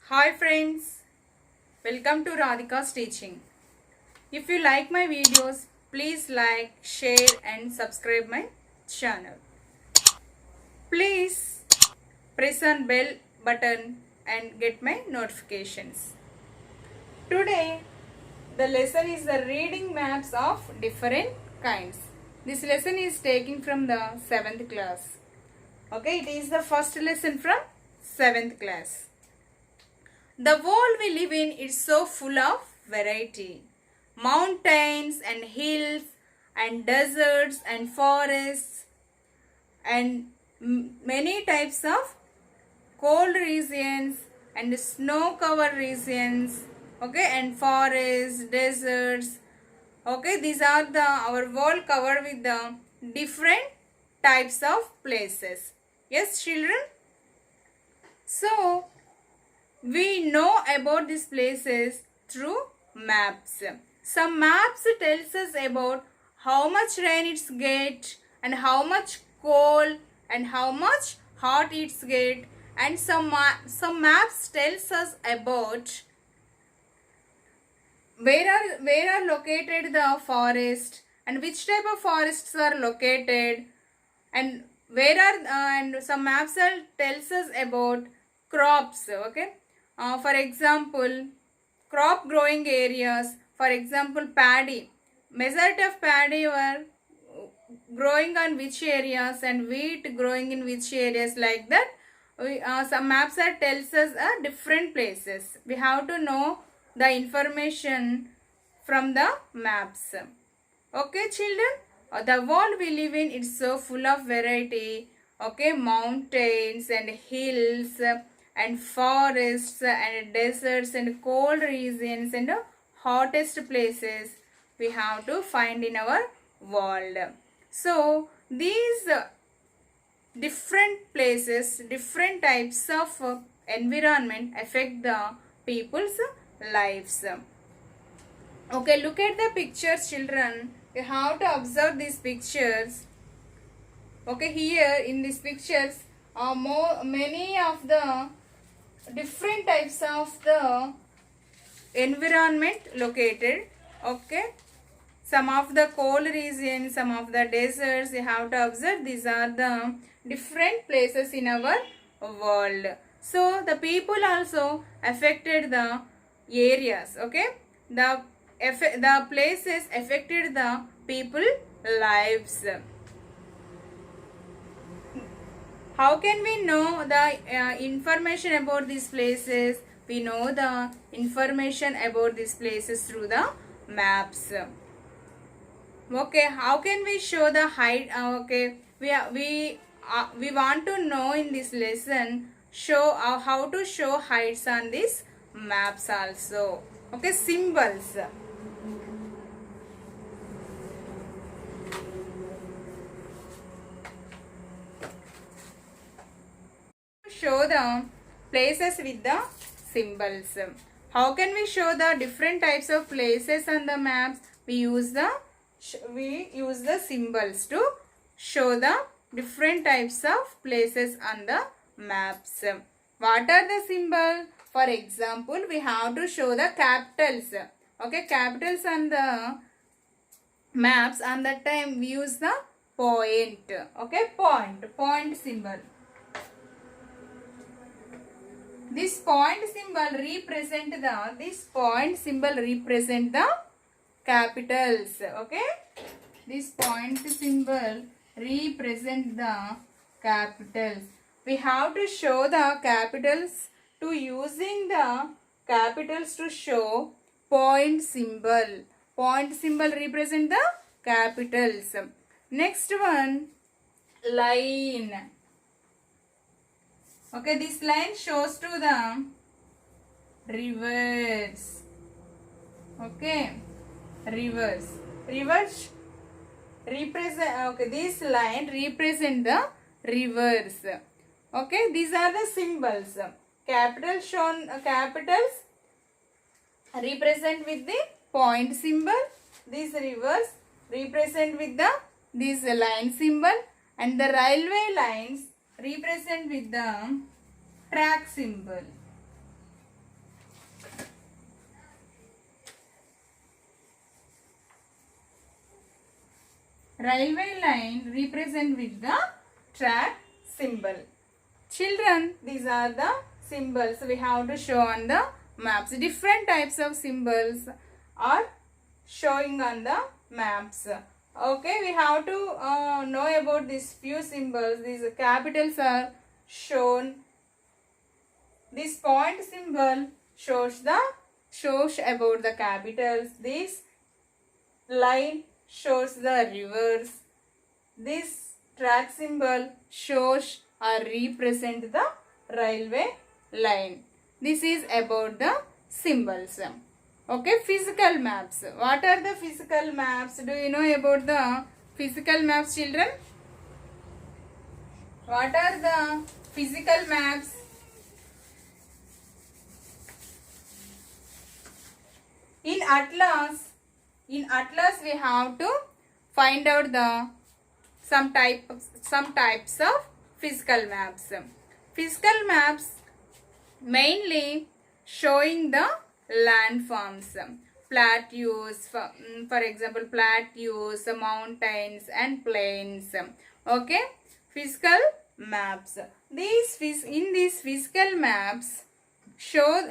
Hi friends, welcome to Radhika's teaching. If you like my videos, please like, share and subscribe my channel. Please press on bell button and get my notifications. Today the lesson is the reading maps of different kinds. This lesson is taken from the 7th class. Okay, it is the first lesson from 7th class. The world we live in is so full of variety. Mountains and hills and deserts and forests and many types of cold regions and snow covered regions, okay, and forests, deserts, okay. These are the our world covered with the different types of places. Yes, children. So we know about these places through maps. Some maps tells us about how much rain it's get and how much cold and how much hot it's get, and some maps tells us about where are located the forest and which type of forests are located, and where are and some maps are tells us about crops. Okay, for example, crop growing areas, for example paddy, majority of paddy were growing on which areas and wheat growing in which areas, like that. Some maps are tells us different places. We have to know the information from the maps. Okay children, the world we live in is so full of variety. Okay, mountains and hills and forests and deserts and cold regions and hottest places we have to find in our world. So these different places, different types of environment affect the people's lives. Okay, look at the pictures children. You have to observe these pictures. Okay, here in these pictures are many of the different types of the environment located. Okay, some of the cold regions, some of the deserts, you have to observe. These are the different places in our world. So the people also affected the areas. Okay, the places affected the people lives. How can we know the information about these places? We know the information about these places through the maps. Okay, how can we show the height? Okay, we want to know in this lesson show how to show heights on these maps also. Okay, symbols. Show the places with the symbols. How can we show the different types of places on the maps? We use the symbols to show the different types of places on the maps. What are the symbols? For example, we have to show the capitals. Okay, capitals on the maps. On that time we use the point. Okay, point symbol. This point symbol represent the capitals. Okay, this point symbol represent the capitals. We have to show the capitals to using the capitals to show point symbol. Point symbol represent the capitals. Next one, line. Okay, this line shows to the rivers. Okay, rivers represent. Okay, this line represent the rivers. Okay, these are the symbols. Capitals shown, capitals represent with the point symbol. These rivers represent with the this line symbol, and the railway lines represent with the track symbol. railway line represent with the track symbol. Children, these are the symbols we have to show on the maps. Different types of symbols are showing on the maps. Okay, we have to know about these few symbols. These capitals are shown. This point symbol shows about the capitals. This line shows the rivers. This track symbol shows or represent the railway line. This is about the symbols. Okay, physical maps. What are the physical maps? Do you know about the physical maps, children? What are the physical maps? In Atlas we have to find out the some types of physical maps. Physical maps mainly showing the landforms, plateaus, for example plateaus, mountains and plains. Okay, physical maps. In these physical maps show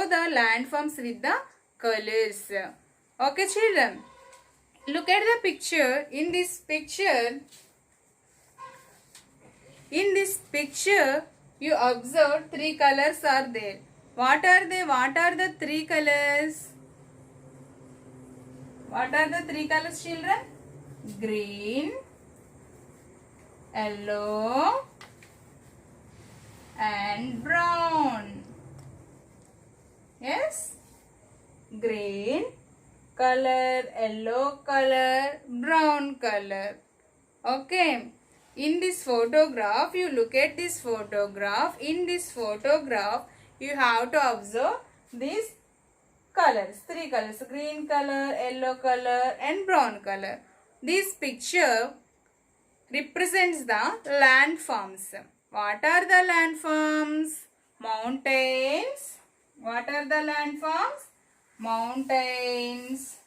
the landforms with the colors. Okay, children, look at the picture. In this picture you observe three colors are there. What are they? What are the three colors? What are the three colors, children? Green, yellow and brown. Yes, green color, yellow color, brown color. Okay, in this photograph, you look at this photograph. In this photograph, you have to observe these colors, three colors: green color, yellow color and brown color. This picture represents the landforms. What are the landforms? Mountains. What are the landforms? Mountains,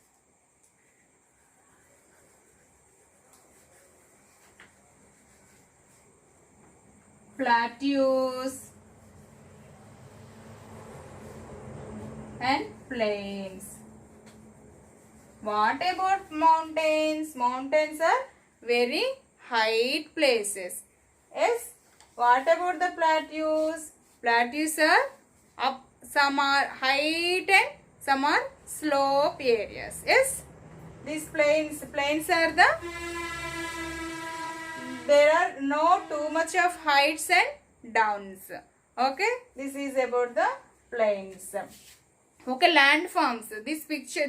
plateaus and plains. What about mountains? Mountains are very high places. Yes. What about the plateaus? Plateaus are up. Some are height and some are slope areas. Yes. These plains are there are no too much of heights and downs. Okay. This is about the plains. Okay, landforms. This picture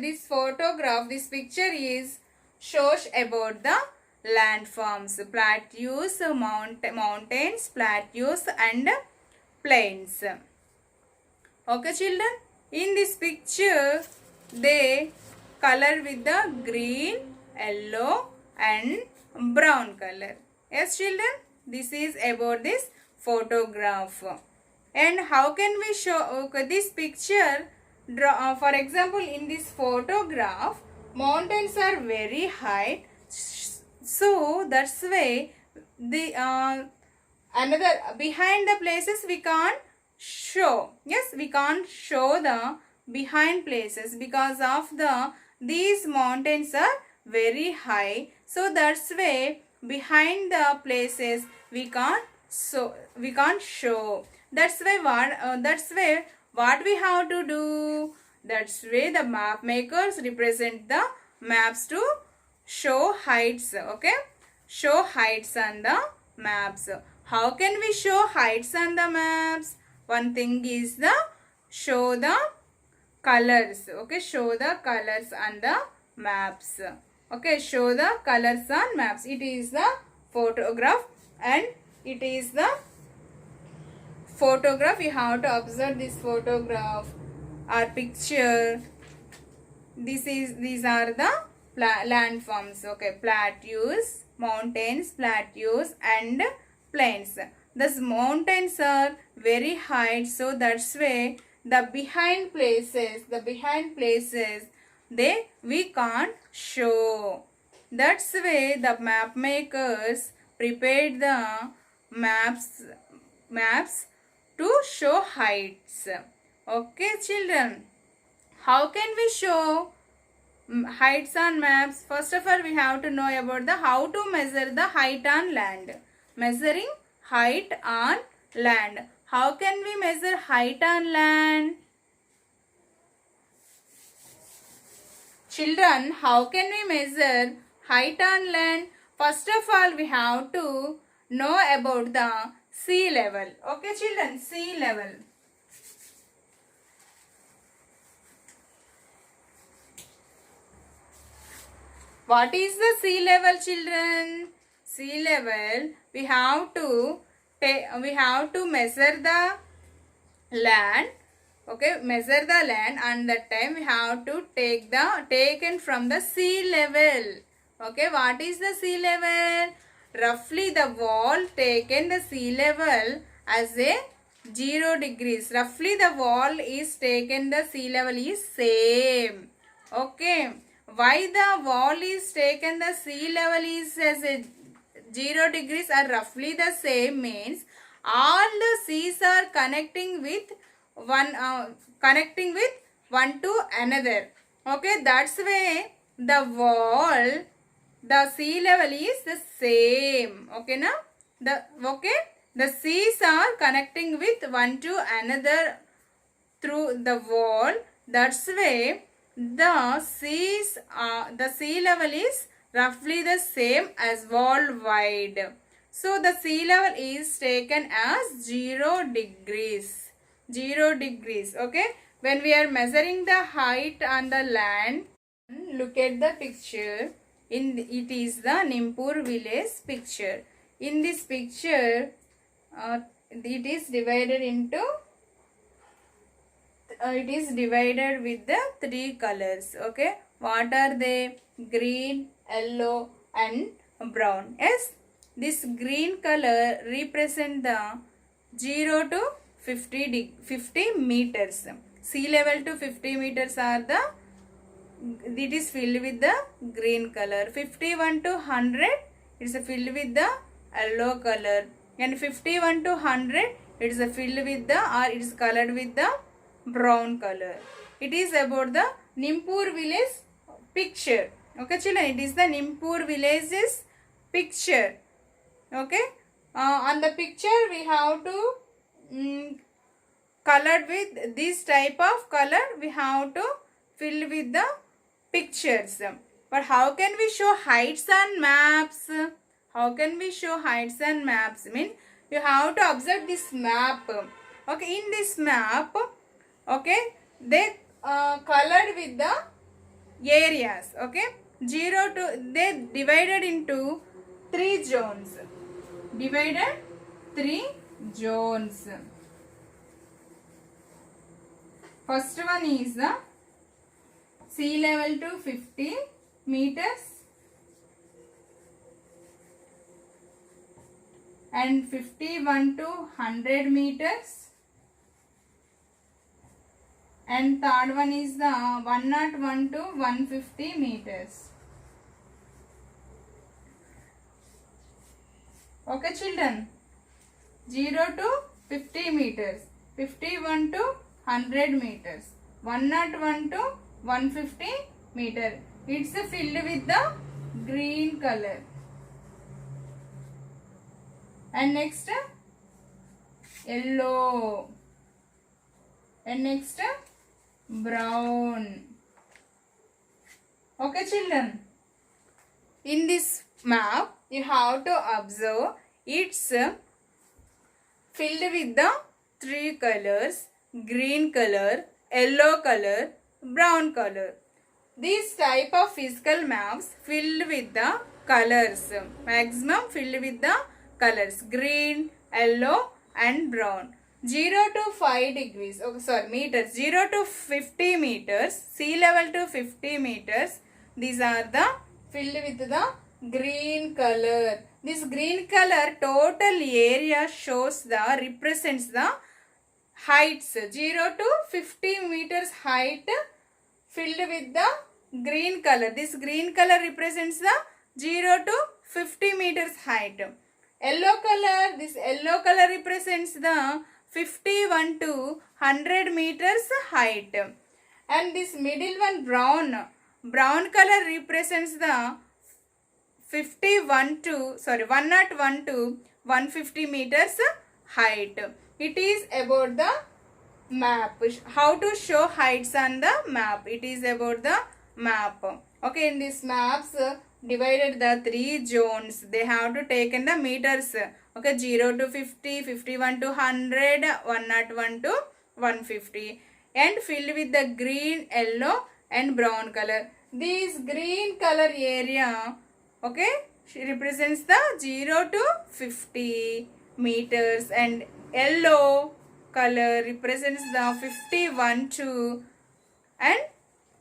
is shows about the landforms, plateaus, mountains, plateaus and plains. Okay, children. In this picture, they color with the green, yellow and brown color. Yes, children. This is about this photograph. And how can we show this picture? For example, in this photograph, mountains are very high. So that's why the another behind the places we can't show. Yes, we can't show the behind places because of these mountains are very high. So that's why behind the places we can't show. That's why what we have to do. That's why the map makers represent the maps to show heights. Okay, show heights on the maps. How can we show heights on the maps? One thing is the show the colors. Okay, show the colors on the maps. Okay, show the colors on maps. It is the photograph and it is the photograph. You have to observe this photograph or picture. These are the landforms. Okay, plateaus, mountains, plateaus and plains. These mountains are very high, so that's why the behind places we can't show. That's why the map makers prepared the maps to show heights. Okay, children. How can we show heights on maps? First of all, we have to know about the how to measure the height on land. Measuring height on land. How can we measure height on land? Children, how can we measure height on land? First of all, we have to know about the sea level. Okay, children, sea level. What is the sea level, children? Sea level, we have to measure the land. Okay, measure the land, and that time we have to taken from the sea level. Okay, what is the sea level? Roughly the wall taken the sea level as a 0 degrees. Roughly the wall is taken the sea level is same. Okay, why the wall is taken the sea level is as a 0 degrees are roughly the same means all the seas are connecting with one to another. Okay, that's why the wall, the sea level is the same. Okay, now the seas are connecting with one to another through the wall. That's why the sea level is roughly the same as wall wide. So the sea level is taken as 0 degrees. 0 degrees. Okay, when we are measuring the height on the land, look at the picture. It is the Nimpur village picture. In this picture, it is divided into with the 3 colors. Okay, what are they? Green, yellow and brown. Yes, this green color represent the 0 to 50 meters. Sea level to 50 meters are the, it is filled with the green color. 51 to 100 it is filled with the yellow color, and 51 to 100 it is filled with the, or it is colored with the brown color. It is about the Nimpur village picture. Okay, children, it is the Nimpur village's picture. Okay, on the picture we have to colored with this type of color, we have to fill with the pictures. But how can we show heights on maps? How can we show heights on maps? I mean, you have to observe this map. Okay, in this map, okay, they colored with the areas. Okay, 0 to, they divided into 3 zones. Divided 3 zones. First one is the sea level to 50 meters and 51 to 100 meters, and third one is the 101 to 150 meters. Okay, children, 0 to 50 meters, 51 to 100 meters, 101 to 150 meter. It's filled with the green color. And next yellow, and next brown. Okay, children, in this map you have to observe it's filled with the 3 colors: green color, yellow color, brown color. These type of physical maps filled with the colors, maximum filled with the colors green, yellow and brown. 0 to 5 degrees, meters, 0 to 50 meters, sea level to 50 meters, these are the filled with the green color. This green color total area shows the, represents the heights. 0 to 50 meters height filled with the green color. This green color represents the 0 to 50 meters height. Yellow color, this yellow color represents the 51 to 100 meters height. And this middle one, brown color represents the 101 to 150 meters height. It is about the map. How to show heights on the map? It is about the map. Okay, in this maps divided the 3 zones. They have to take in the meters. Okay, 0 to 50, 51 to 100, 101 to 150, and filled with the green, yellow and brown color. This green color area, okay, represents the 0 to 50 meters, and yellow color represents the 51 to and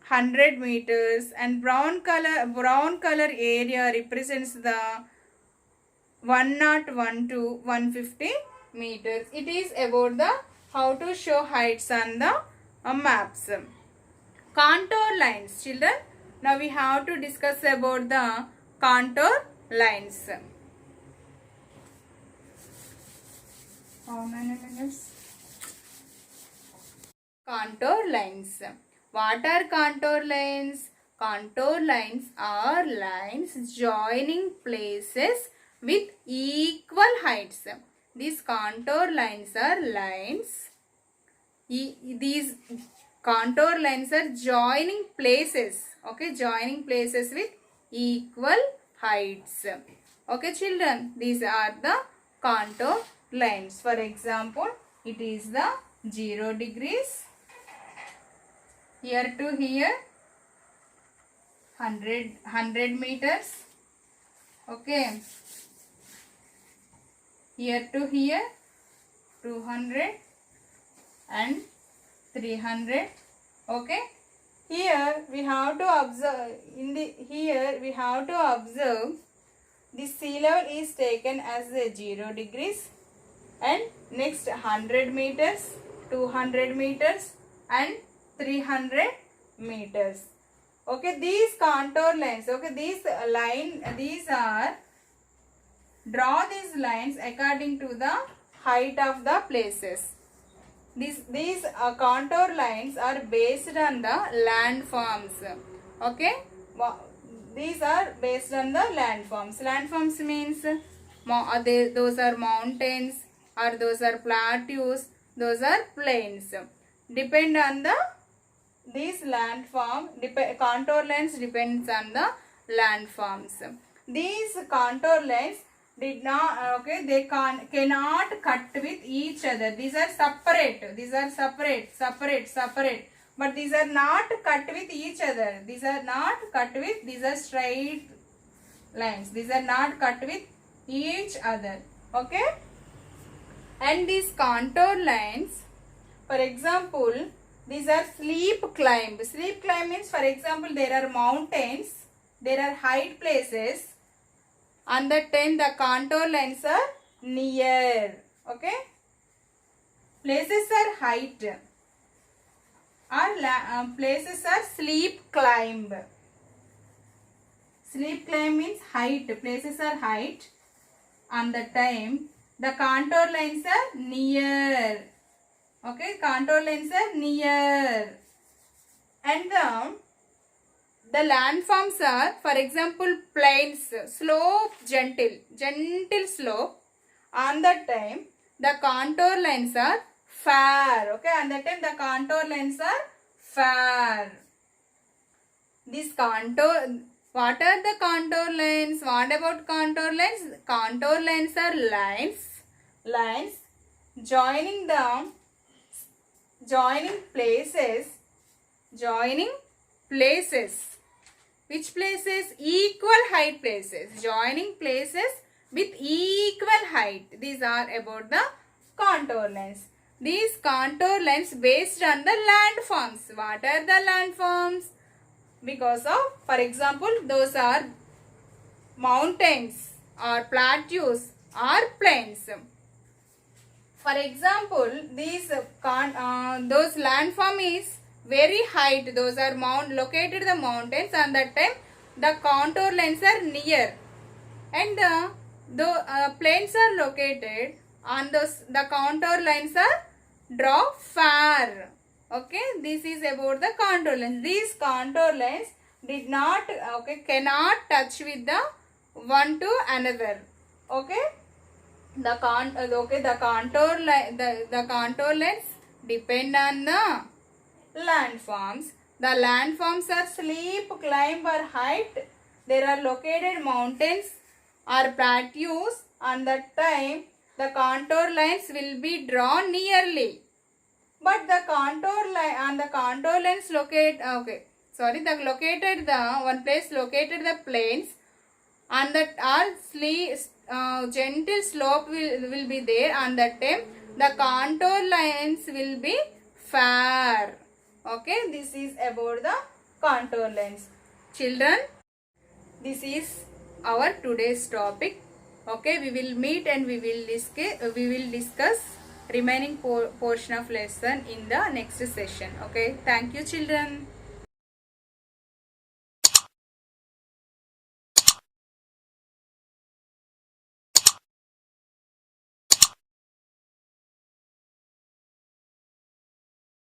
100 meters, and brown color area represents the 101 to 150 meters. It is about the how to show heights on the maps. Contour lines, children. Now we have to discuss about the contour lines. How many minutes? Contour lines. What are contour lines? Contour lines are lines joining places with equal heights. These contour lines are lines. These contour lines are joining places. Okay, joining places with equal heights. Okay, children, these are the contour lines. For example, it is the 0 degrees. Here to here 100 meters. Okay, here to here 200 and 300. Okay, here we have to observe the sea level is taken as 0 degrees, and next 100 meters, 200 meters and 300 meters. Okay, these contour lines, okay, draw these lines according to the height of the places. These contour lines are based on the landforms. Okay, these are based on the landforms. Landforms means those are mountains, or those are plateaus, those are plains. Depend on the these landform, contour lines depends on the landforms. These contour lines did not, okay, they cannot cut with each other. These are separate. But these are not cut with each other. These are straight lines. These are not cut with each other. Okay. And these contour lines, for example, these are steep climb. Steep climb means, for example, there are mountains, there are height places. On that time, the contour lines are near. Okay. Places are height. Places are steep climb. Steep climb means height. Places are height. On that time, the contour lines are near. Okay, contour lines are near. And the landforms are, for example, plains, slope, gentle slope. On that time, the contour lines are fair. Okay, on that time, the contour lines are fair. This contour, what are the contour lines? What about contour lines? Contour lines are lines joining places. Which places? Equal height places. Joining places with equal height. These are about the contour lines. These contour lines based on the landforms. What are the landforms? Because of, for example, those are mountains or plateaus or plains. For example, those landform is very height, those are located the mountains, and that time the contour lines are near, and the plains are located on those, the contour lines are draw far. Okay, this is about the contour lines. These contour lines did not, okay, cannot touch with the one to another. Okay, the contour line, the contour lines depend on the landforms. The landforms are steep, climb or height. There are located mountains or plateaus. On that time, the contour lines will be drawn nearly. But the contour line and the contour lines locate, the located the one place located the plains, and that all gentle slope will be there. On that time, the contour lines will be fair. Okay, this is about the contour lines. Children, this is our today's topic. Okay, we will meet and we will discuss remaining portion of lesson in the next session. Okay, thank you children.